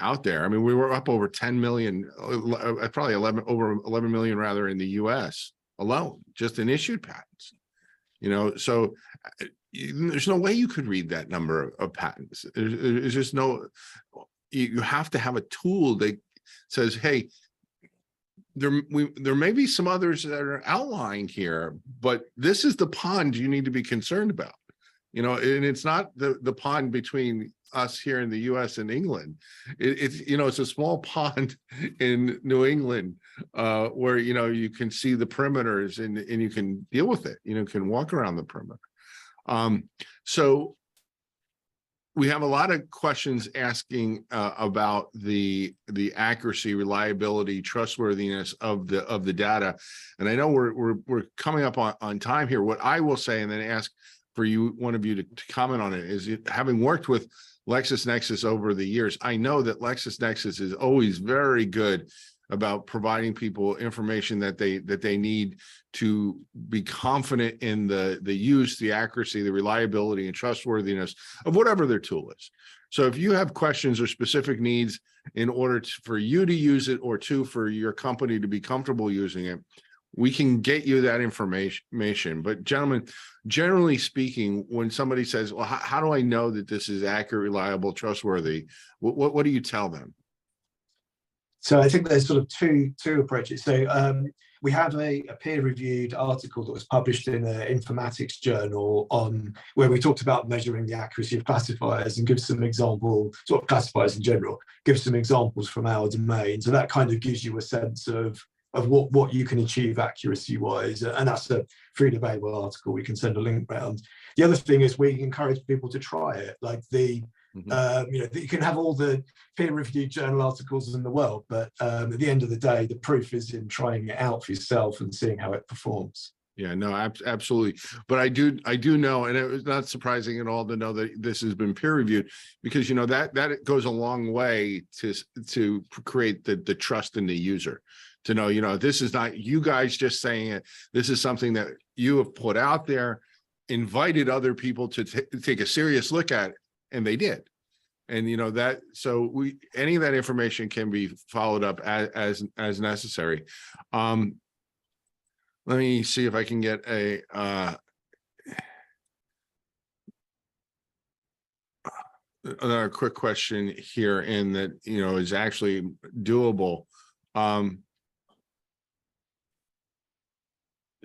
out there. I mean, we were up over 10 million, probably over 11 million rather in the US alone, just in issued patents. So there's no way you could read that number of patents. There's just no, you have to have a tool that says, hey, there may be some others that are outlying here, but this is the pond you need to be concerned about. And it's not the pond between us here in the US and England. It's a small pond in New England where, you can see the perimeters and you can deal with it, can walk around the perimeter. So we have a lot of questions asking about the accuracy, reliability, trustworthiness of the data. And I know we're coming up on time here. What I will say, and then ask for one of you to comment on it, is having worked with LexisNexis over the years, I know that LexisNexis is always very good about providing people information that they need to be confident in the use, the accuracy, the reliability, and trustworthiness of whatever their tool is. So if you have questions or specific needs in order for you to use it, or for your company to be comfortable using it, we can get you that information. But gentlemen, generally speaking, when somebody says, well, how do I know that this is accurate, reliable, trustworthy? What do you tell them? So I think there's sort of two approaches. So we have a peer-reviewed article that was published in an informatics journal on where we talked about measuring the accuracy of classifiers and give some example, sort of classifiers in general, give some examples from our domain. So that kind of gives you a sense of what you can achieve accuracy-wise, and that's a freely available article. We can send a link round. The other thing is we encourage people to try it, like you can have all the peer-reviewed journal articles in the world, but at the end of the day, the proof is in trying it out for yourself and seeing how it performs. Yeah, no, absolutely. But I do know, and it was not surprising at all to know that this has been peer reviewed, because that goes a long way to create the trust in the user. To know, this is not you guys just saying it. This is something that you have put out there, invited other people to take a serious look at it, and they did. And so any of that information can be followed up as necessary. Let me see if I can get another quick question here in that is actually doable.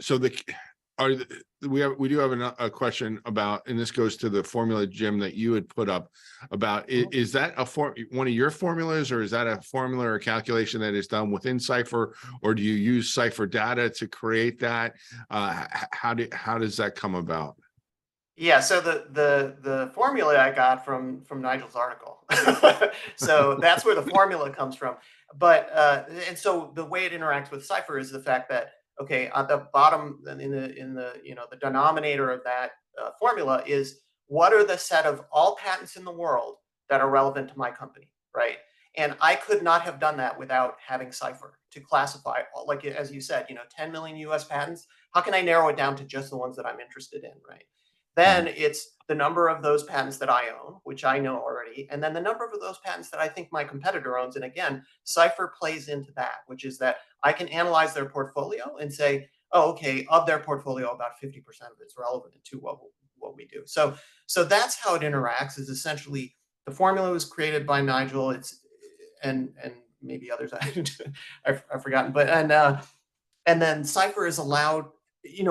So we do have a question about, and this goes to the formula, Jim, that you had put up about, is that one of your formulas, or is that a formula or calculation that is done within Cypher, or do you use Cypher data to create that? How does that come about? Yeah, so the formula I got from Nigel's article. So that's where the formula comes from. But and so the way it interacts with Cypher is the fact that, okay, at the bottom in the denominator of that formula is what are the set of all patents in the world that are relevant to my company, right? And I could not have done that without having Cypher to classify, like as you said, 10 million US patents. How can I narrow it down to just the ones that I'm interested in, right? Then it's the number of those patents that I own, which I know already, and then the number of those patents that I think my competitor owns. And again, Cypher plays into that, which is that I can analyze their portfolio and say, oh, okay, of their portfolio, about 50% of it's relevant to what we do. So that's how it interacts. Is essentially the formula was created by Nigel. It's and maybe others I've forgotten, but and then Cypher is allowed.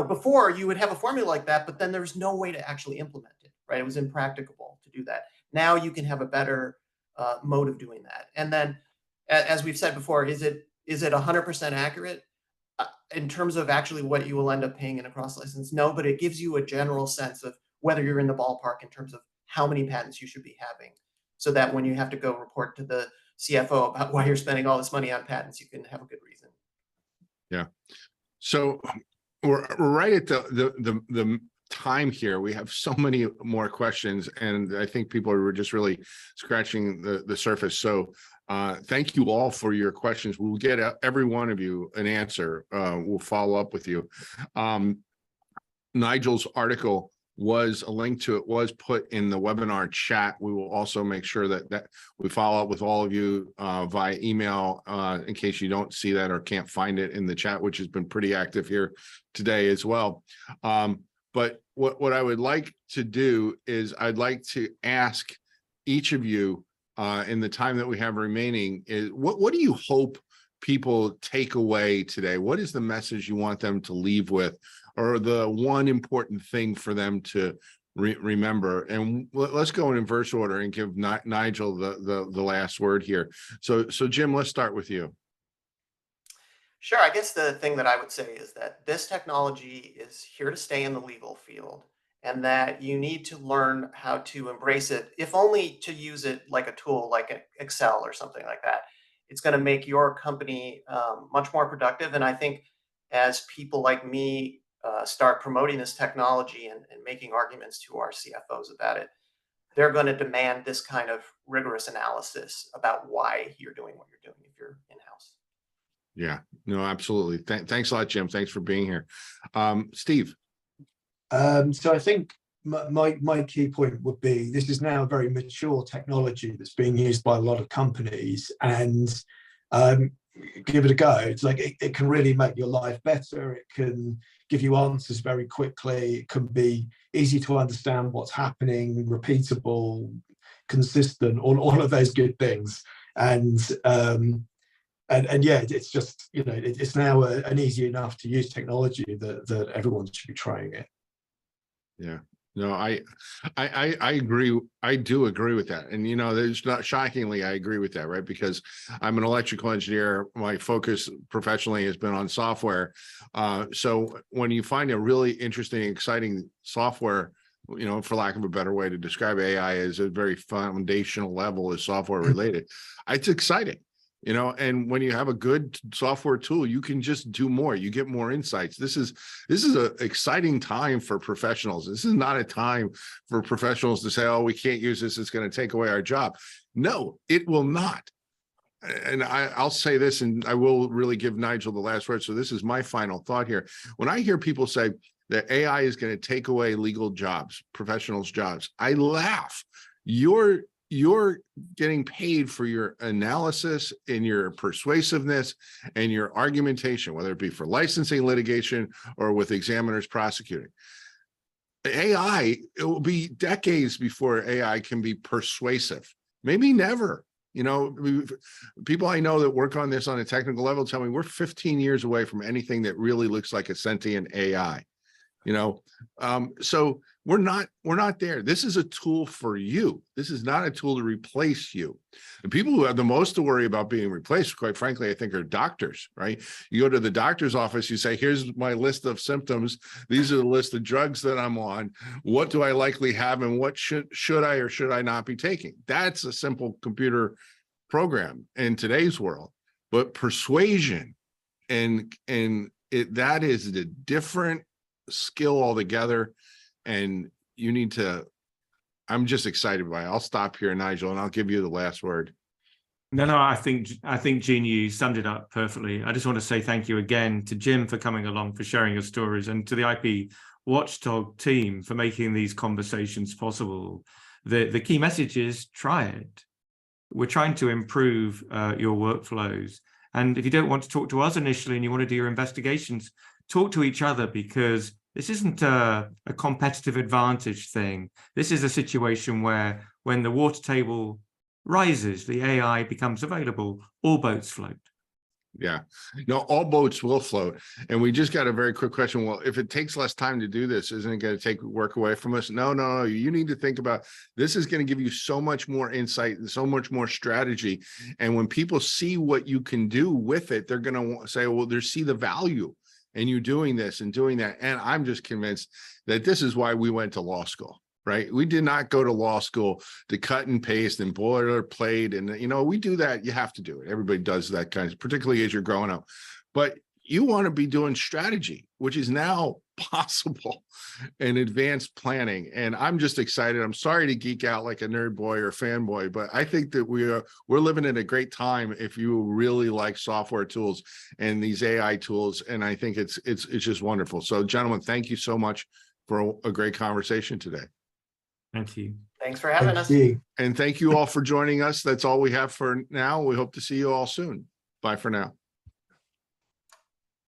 Before you would have a formula like that, but then there's no way to actually implement it, right? It was impracticable to do that. Now you can have a better mode of doing that. And then, as we've said before, is it 100% accurate in terms of actually what you will end up paying in a cross license? No, but it gives you a general sense of whether you're in the ballpark in terms of how many patents you should be having, so that when you have to go report to the CFO about why you're spending all this money on patents, you can have a good reason. Yeah. So we're right at the time here. We have so many more questions, and I think people are just really scratching the surface. So thank you all for your questions. We'll get every one of you an answer. We'll follow up with you. Nigel's article was a link to it was put in the webinar chat. We will also make sure that we follow up with all of you via email in case you don't see that or can't find it in the chat, which has been pretty active here today as well. But what I would like to do is I'd like to ask each of you in the time that we have remaining is what do you hope people take away today? What is the message you want them to leave with, or the one important thing for them to remember? And let's go in inverse order and give Nigel the last word here. So Jim, let's start with you. Sure. I guess the thing that I would say is that this technology is here to stay in the legal field, and that you need to learn how to embrace it, if only to use it like a tool, like Excel or something like that. It's going to make your company much more productive. And I think as people like me start promoting this technology and making arguments to our CFOs about it, they're going to demand this kind of rigorous analysis about why you're doing what you're doing if you're in-house. Yeah, no, absolutely. Thanks a lot, Jim. Thanks for being here. Steve. So I think my key point would be, this is now a very mature technology that's being used by a lot of companies, and give it a go. It's like it can really make your life better. It can give you answers very quickly. It can be easy to understand what's happening, repeatable, consistent, all of those good things. And yeah, it's just, you know, it's now an easy enough to use technology that everyone should be trying it. Yeah. No, I agree. I do agree with that. And, you know, there's not shockingly, I agree with that, right? Because I'm an electrical engineer. My focus professionally has been on software. So when you find a really interesting, exciting software, you know, for lack of a better way to describe AI as a very foundational level is software related, it's exciting. You know, and when you have a good software tool, you can just do more. You get more insights. This is an exciting time for professionals. This is not a time for professionals to say, oh, we can't use this, it's going to take away our job. No, it will not. And I'll say this, and I will really give Nigel the last word. So this is my final thought here. When I hear people say that AI is going to take away legal jobs, professionals' jobs, I laugh. You're getting paid for your analysis and your persuasiveness and your argumentation, whether it be for licensing litigation or with examiners prosecuting. AI, it will be decades before AI can be persuasive, maybe never. You know, people I know that work on this on a technical level tell me we're 15 years away from anything that really looks like a sentient AI. You know, so we're not there. This is a tool for you. This is not a tool to replace you. The people who have the most to worry about being replaced, quite frankly, I think are doctors, right? You go to the doctor's office, you say, here's my list of symptoms. These are the list of drugs that I'm on. What do I likely have and what should I or should I not be taking? That's a simple computer program in today's world. But persuasion that is the different skill altogether, and you need to. I'm just excited by it. I'll stop here, Nigel, and I'll give you the last word. No, I think Gene, you summed it up perfectly. I just want to say thank you again to Jim for coming along, for sharing your stories, and to the IP Watchdog team for making these conversations possible. The key message is try it. We're trying to improve your workflows, and if you don't want to talk to us initially and you want to do your investigations, talk to each other, because this isn't a competitive advantage thing. This is a situation where when the water table rises, the AI becomes available, all boats float. Yeah, no, all boats will float. And we just got a very quick question. Well, if it takes less time to do this, isn't it going to take work away from us? No. You need to think about this is going to give you so much more insight and so much more strategy. And when people see what you can do with it, they're going to say, well, they see the value in you doing this and doing that. And I'm just convinced that this is why we went to law school. Right? We did not go to law school to cut and paste and boilerplate. And, you know, we do that. You have to do it. Everybody does that kind of, particularly as you're growing up. But you want to be doing strategy, which is now possible, and advanced planning. And I'm just excited. I'm sorry to geek out like a nerd boy or fanboy, but I think that we're living in a great time if you really like software tools and these AI tools. And I think it's just wonderful. So, gentlemen, thank you so much for a great conversation today. Thank you. Thanks for having us. And thank you all for joining us. That's all we have for now. We hope to see you all soon. Bye for now.